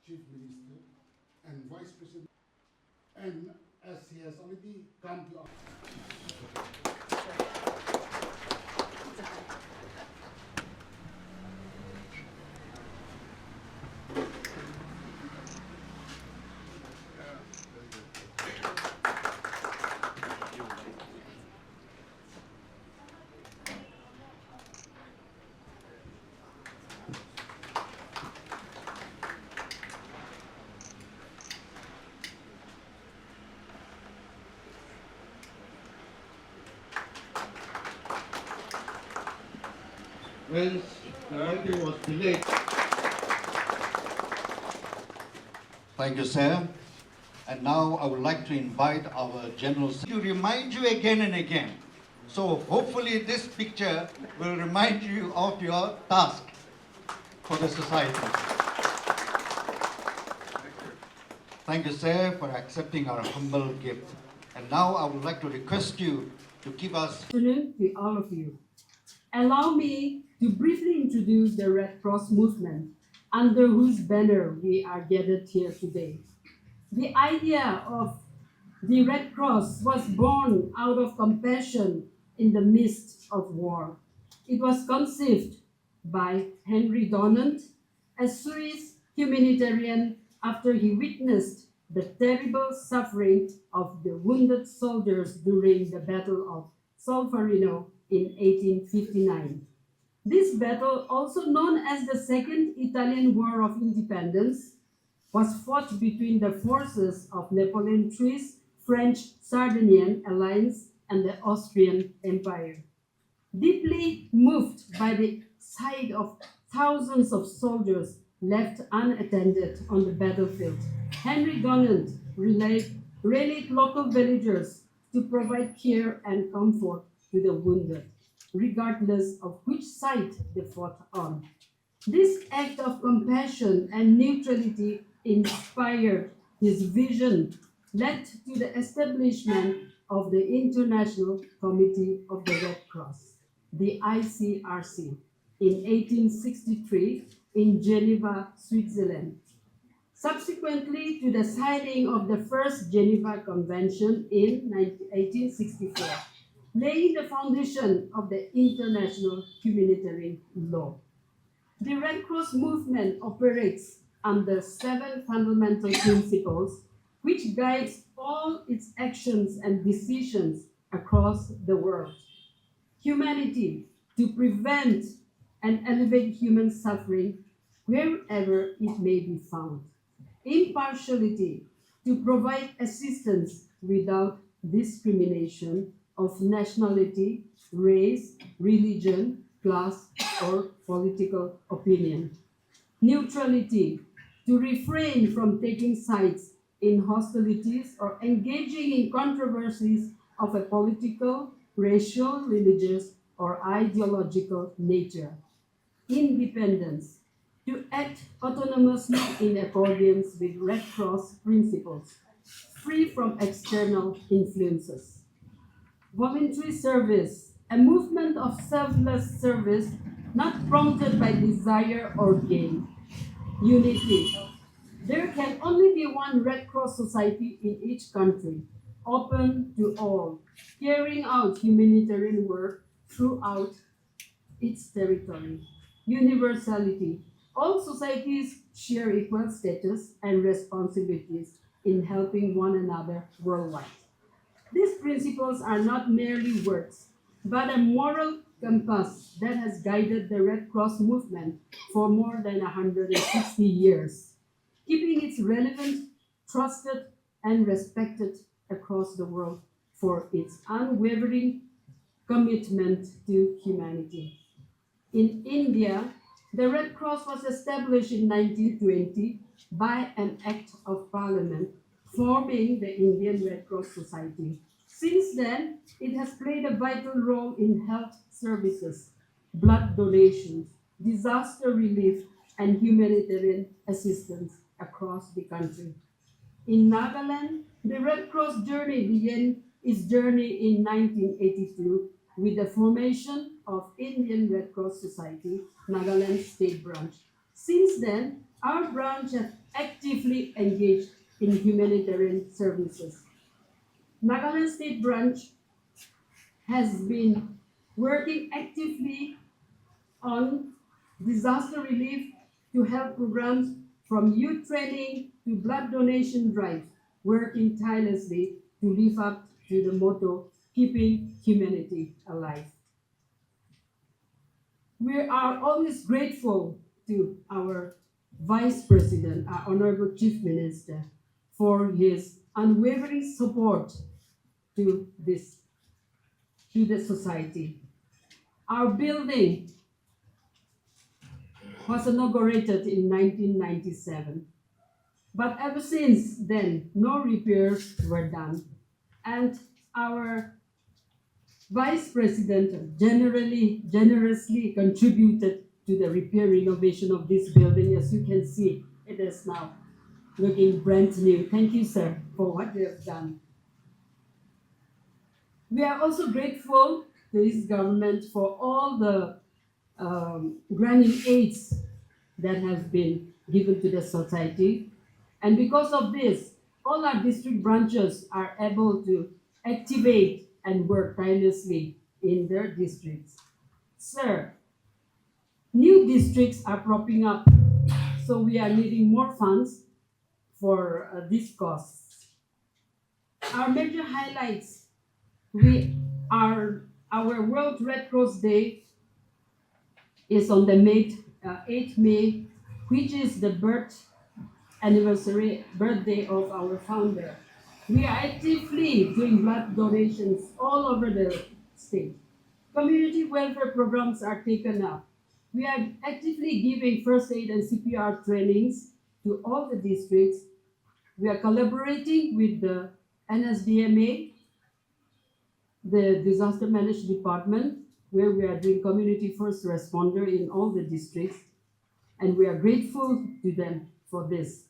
Chief Minister and Vice President, and as he has already come to our When the writing was delayed. Thank you, sir. And now I would like to invite our General to remind you again and again. So hopefully this picture will remind you of your task for the society. Thank you, sir, for accepting our humble gift. And now I would like to request you to give us. Good afternoon to all of you. Allow me to briefly introduce the Red Cross movement, under whose banner we are gathered here today. The idea of the Red Cross was born out of compassion in the midst of war. It was conceived by Henry Donant, a Swiss humanitarian, after he witnessed the terrible suffering of the wounded soldiers during the Battle of Solferino in 1859. This battle, also known as the Second Italian War of Independence, was fought between the forces of Napoleon III's French-Sardinian alliance and the Austrian Empire. Deeply moved by the sight of thousands of soldiers left unattended on the battlefield, Henry Donant rallied local villagers to provide care and comfort to the wounded, regardless of which side they fought on. This act of compassion and neutrality inspired his vision, led to the establishment of the International Committee of the Red Cross, the ICRC, in 1863 in Geneva, Switzerland. Subsequently to the signing of the First Geneva Convention in 1864, laying the foundation of the international humanitarian law. The Red Cross movement operates under 7 fundamental principles which guides all its actions and decisions across the world. Humanity, to prevent and elevate human suffering wherever it may be found. Impartiality, to provide assistance without discrimination of nationality, race, religion, class, or political opinion. Neutrality, to refrain from taking sides in hostilities or engaging in controversies of a political, racial, religious, or ideological nature. Independence, to act autonomously in accordance with Red Cross principles, free from external influences. Voluntary service, a movement of selfless service not prompted by desire or gain. Unity, there can only be one Red Cross society in each country, open to all, carrying out humanitarian work throughout its territory. Universality, all societies share equal status and responsibilities in helping one another worldwide. These principles are not merely words, but a moral compass that has guided the Red Cross movement for more than 160 years, keeping it relevant, trusted, and respected across the world for its unwavering commitment to humanity. In India, the Red Cross was established in 1920 by an Act of Parliament forming the Indian Red Cross Society. Since then, it has played a vital role in health services, blood donations, disaster relief, and humanitarian assistance across the country. In Nagaland, the Red Cross journey began its journey in 1982 with the formation of Indian Red Cross Society, Nagaland State Branch. Since then, our branch has actively engaged in humanitarian services. Nagaland State Branch has been working actively on disaster relief to health programs from youth training to blood donation drives, working tirelessly to live up to the motto, keeping humanity alive. We are always grateful to our Vice President, our Honorable Chief Minister, for his unwavering support to the society. Our building was inaugurated in 1997, but ever since then, no repairs were done, and our Vice President generously contributed to the repair renovation of this building. As you can see, it is now looking brand new. Thank you, sir, for what you have done. We are also grateful to this government for all the granting aids that have been given to the society. And because of this, all our district branches are able to activate and work tirelessly in their districts. Sir, new districts are propping up, so we are needing more funds for these costs. Our major highlights, our World Red Cross Day is on the 8th May, which is the birthday of our founder. We are actively doing blood donations all over the state. Community welfare programs are taken up. We are actively giving first aid and CPR trainings to all the districts. We are collaborating with the NSDMA, the Disaster Management Department, where we are doing community first responder in all the districts, and we are grateful to them for this.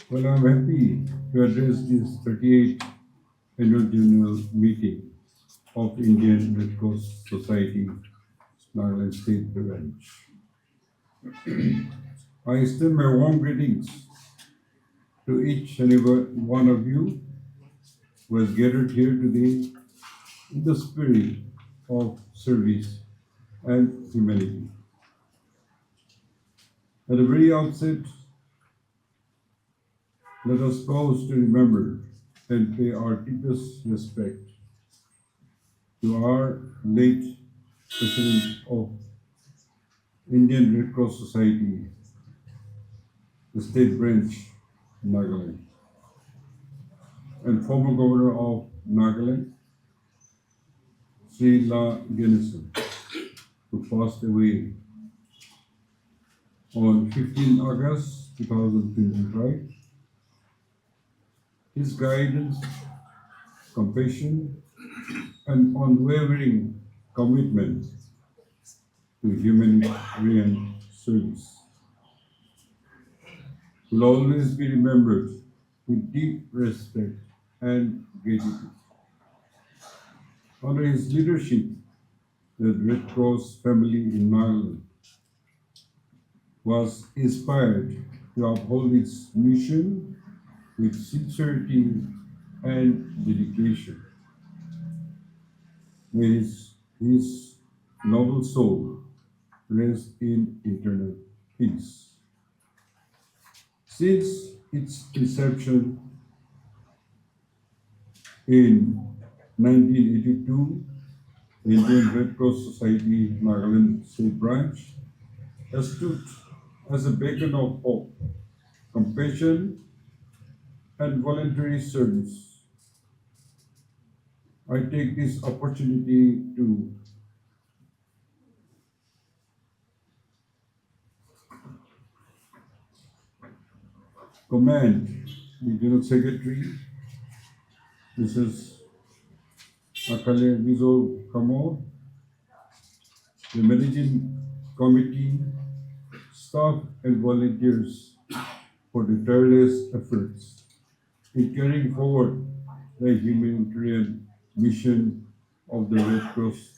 Well, I'm happy to address this 38th Annual General Meeting of Indian Red Cross Society, Nagaland State Branch. I extend my warm greetings to each and every one of you who has gathered here today in the spirit of service and humanity. At the very outset, let us pause to remember and pay our deepest respect to our late President of Indian Red Cross Society, the State Branch, Nagaland, and former Governor of Nagaland, Sri La Ganesan, who passed away on 15 August 2025. His guidance, compassion, and unwavering commitment to humanitarian service will always be remembered with deep respect and gratitude. Under his leadership, the Red Cross family in Nagaland was inspired to uphold its mission with sincerity and dedication. May his noble soul rest in eternal peace. Since its inception in 1982, the Indian Red Cross Society Nagaland State Branch has stood as a beacon of hope, compassion, and voluntary service. I take this opportunity to commend the General Secretary, Mrs. Akale Vizo Kamo, the Managing Committee, staff, and volunteers for the tireless efforts in carrying forward the humanitarian mission of the Red Cross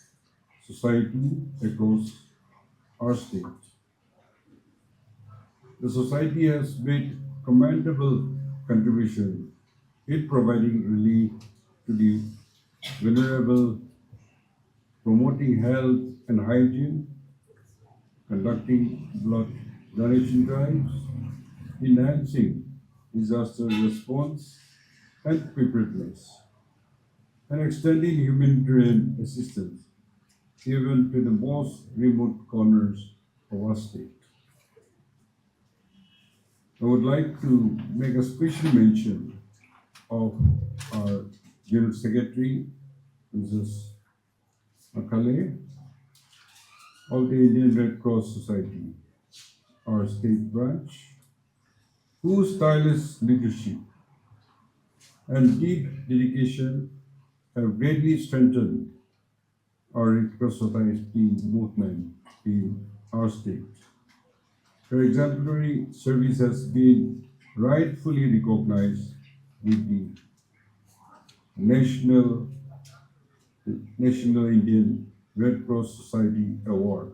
Society across our state. The society has made commendable contribution in providing relief to the vulnerable, promoting health and hygiene, conducting blood donation drives, enhancing disaster response and preparedness, and extending humanitarian assistance even to the most remote corners of our state. I would like to make a special mention of our General Secretary, Mrs. Akale, of the Indian Red Cross Society, our state branch, whose tireless leadership and deep dedication have greatly strengthened our Red Cross Society movement in our state. Her exemplary service has been rightfully recognized with the National Indian Red Cross Society Award,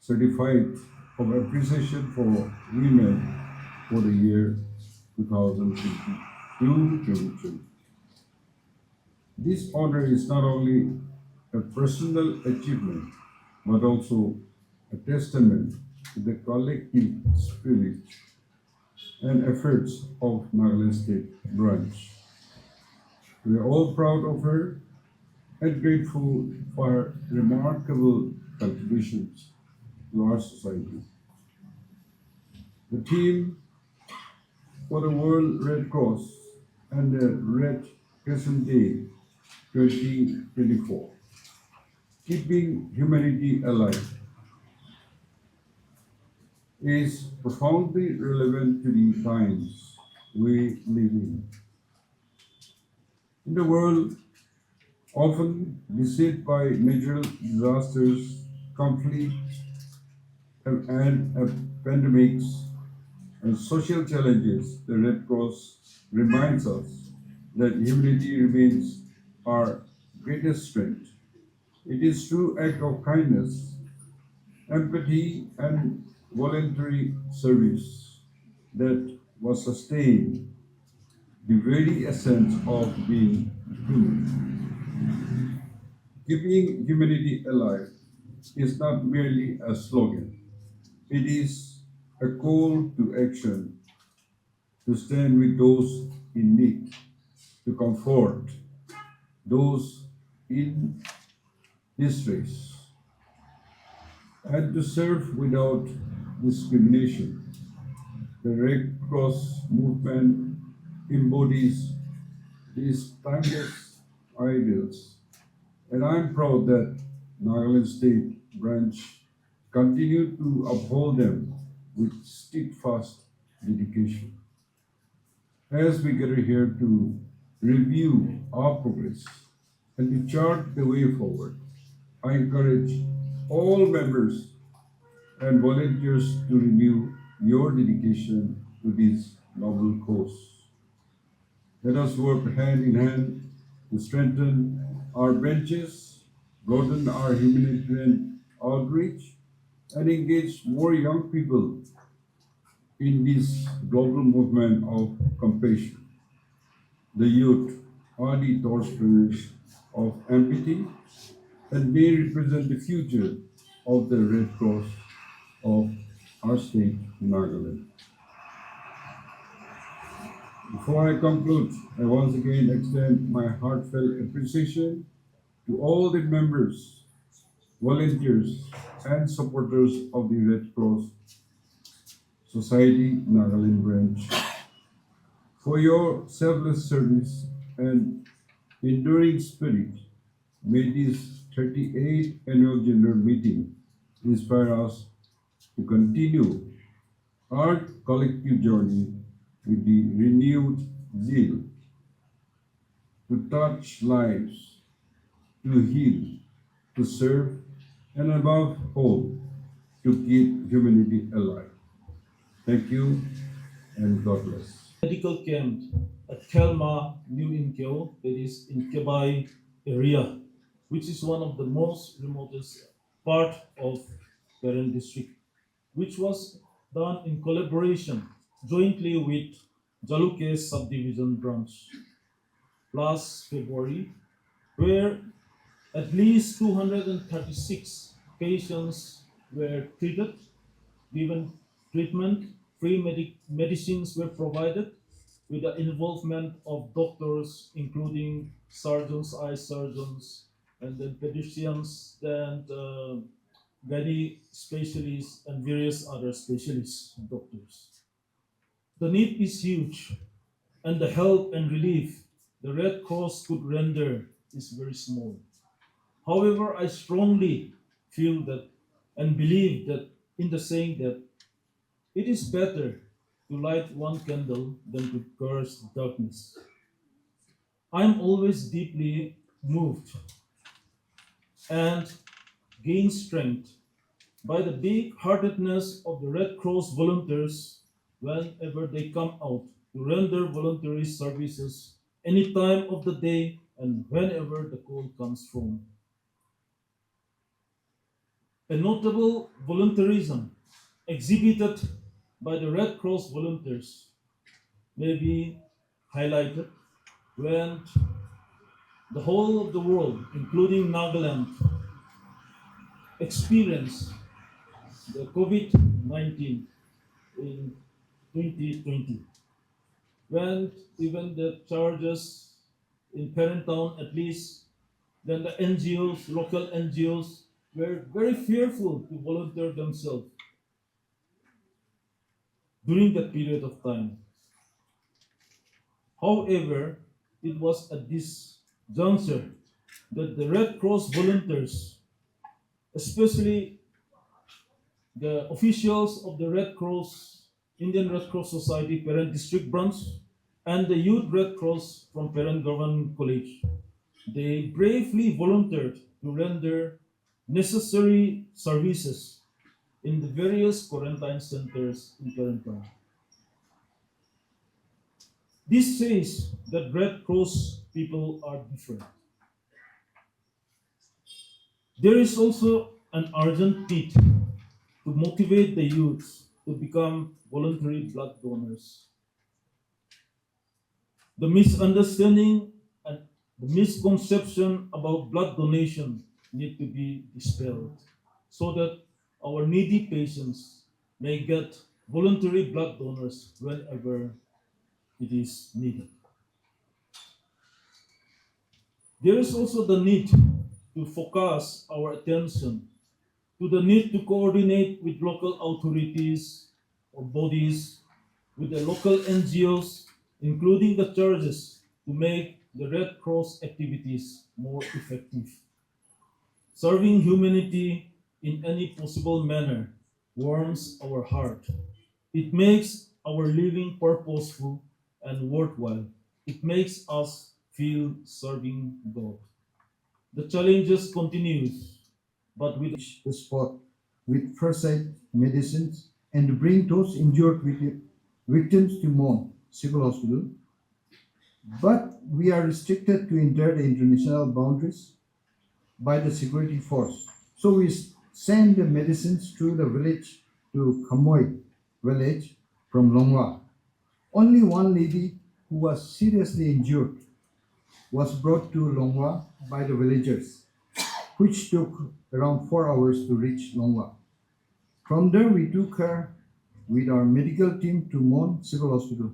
certified of appreciation for women for the year 2022-23. This honor is not only a personal achievement, but also a testament to the collective spirit and efforts of Nagaland State Branch. We are all proud of her and grateful for her remarkable contributions to our society. The theme for the World Red Cross and the Red Crescent Day 2024, Keeping Humanity Alive, is profoundly relevant to the times we live in. In the world often beset by natural disasters, conflicts, and pandemics, and social challenges, the Red Cross reminds us that humanity remains our greatest strength. It is through act of kindness, empathy, and voluntary service that was sustained the very essence of being human. Keeping humanity alive is not merely a slogan. It is a call to action, to stand with those in need, to comfort those in distress, and to serve without discrimination. The Red Cross movement embodies these timeless ideals, and I'm proud that Nagaland State Branch continue to uphold them with steadfast dedication. As we gather here to review our progress and to chart the way forward, I encourage all members and volunteers to renew your dedication to this noble cause. Let us work hand in hand to strengthen our branches, broaden our humanitarian outreach, and engage more young people in this global movement of compassion. The youth are the torchbearers of empathy, and they represent the future of the Red Cross of our state, Nagaland. Before I conclude, I once again extend my heartfelt appreciation to all the members, volunteers, and supporters of the Red Cross Society Nagaland Branch for your selfless service and enduring spirit. May this 38th annual general meeting inspire us to continue our collective journey with the renewed zeal to touch lives, to heal, to serve, and above all, to keep humanity alive. Thank you, and God bless. Medical camp at Kelma, New Inkyo, that is in Kebai area, which is one of the most remotest part of Karen district, which was done in collaboration jointly with Jaluke Subdivision Branch last February, where at least 236 patients were treated, given treatment, free medicines were provided with the involvement of doctors, including surgeons, eye surgeons, and then pediatricians, and gynae specialists, and various other specialists, doctors. The need is huge, and the help and relief the Red Cross could render is very small. However, I strongly feel that and believe that in the saying that it is better to light one candle than to curse darkness. I am always deeply moved and gain strength by the big-heartedness of the Red Cross volunteers whenever they come out to render voluntary services any time of the day and whenever the call comes from. A notable volunteerism exhibited by the Red Cross volunteers may be highlighted when the whole of the world, including Nagaland, experienced the COVID-19 in 2020, when even the charges in parent town, at least, then the NGOs, local NGOs, were very fearful to volunteer themselves during that period of time. However, it was at this juncture that the Red Cross volunteers, especially the officials of the Red Cross, Indian Red Cross Society Parent District Branch, and the Youth Red Cross from Parent Government College, they bravely volunteered to render necessary services in the various quarantine centers in Parent Town. This says that Red Cross people are different. There is also an urgent need to motivate the youth to become voluntary blood donors. The misunderstanding and the misconception about blood donation need to be dispelled so that our needy patients may get voluntary blood donors whenever it is needed. There is also the need to focus our attention to the need to coordinate with local authorities or bodies, with the local NGOs, including the churches, to make the Red Cross activities more effective. Serving humanity in any possible manner warms our heart. It makes our living purposeful and worthwhile. It makes us feel serving God. The challenges continues, but with the spot with first aid medicines and to bring those injured victims to Mon Civil Hospital. But we are restricted to enter the international boundaries by the security force. So we send the medicines to the village, to Khamoy village from Longwa. Only one lady who was seriously injured was brought to Longwa by the villagers, which took around 4 hours to reach Longwa. From there, we took her with our medical team to Mon Civil Hospital.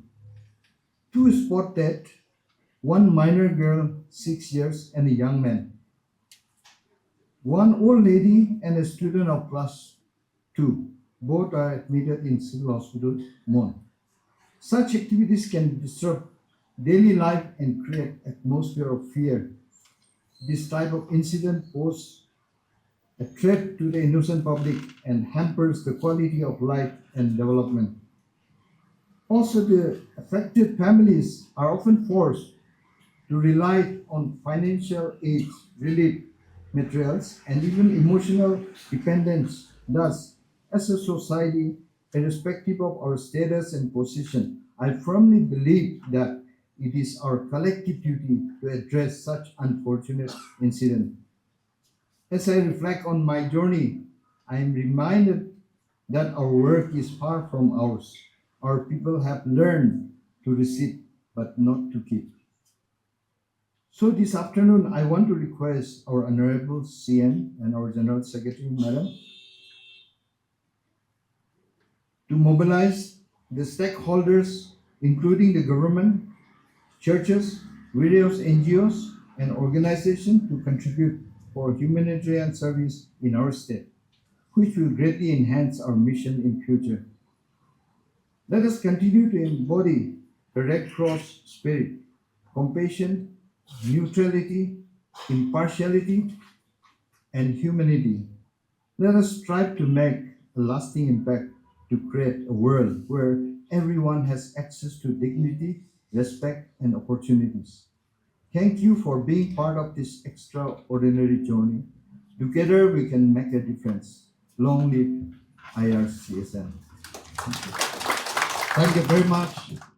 Two spot dead, one minor girl, 6 years, and a young man. One old lady and a student of class 2. Both are admitted in Civil Hospital, Mon. Such activities can disrupt daily life and create atmosphere of fear. This type of incident poses a threat to the innocent public and hampers the quality of life and development. Also, the affected families are often forced to rely on financial aid, relief materials, and even emotional dependence. Thus, as a society, irrespective of our status and position, I firmly believe that it is our collective duty to address such unfortunate incident. As I reflect on my journey, I am reminded that our work is far from ours. Our people have learned to receive but not to keep. So this afternoon, I want to request our Honorable CM and our General Secretary, Madam, to mobilize the stakeholders, including the government, churches, various NGOs, and organizations to contribute for humanitarian service in our state, which will greatly enhance our mission in future. Let us continue to embody the Red Cross spirit, compassion, neutrality, impartiality, and humanity. Let us strive to make a lasting impact to create a world where everyone has access to dignity, respect, and opportunities. Thank you for being part of this extraordinary journey. Together we can make a difference. Long live IRCSM. Thank you very much.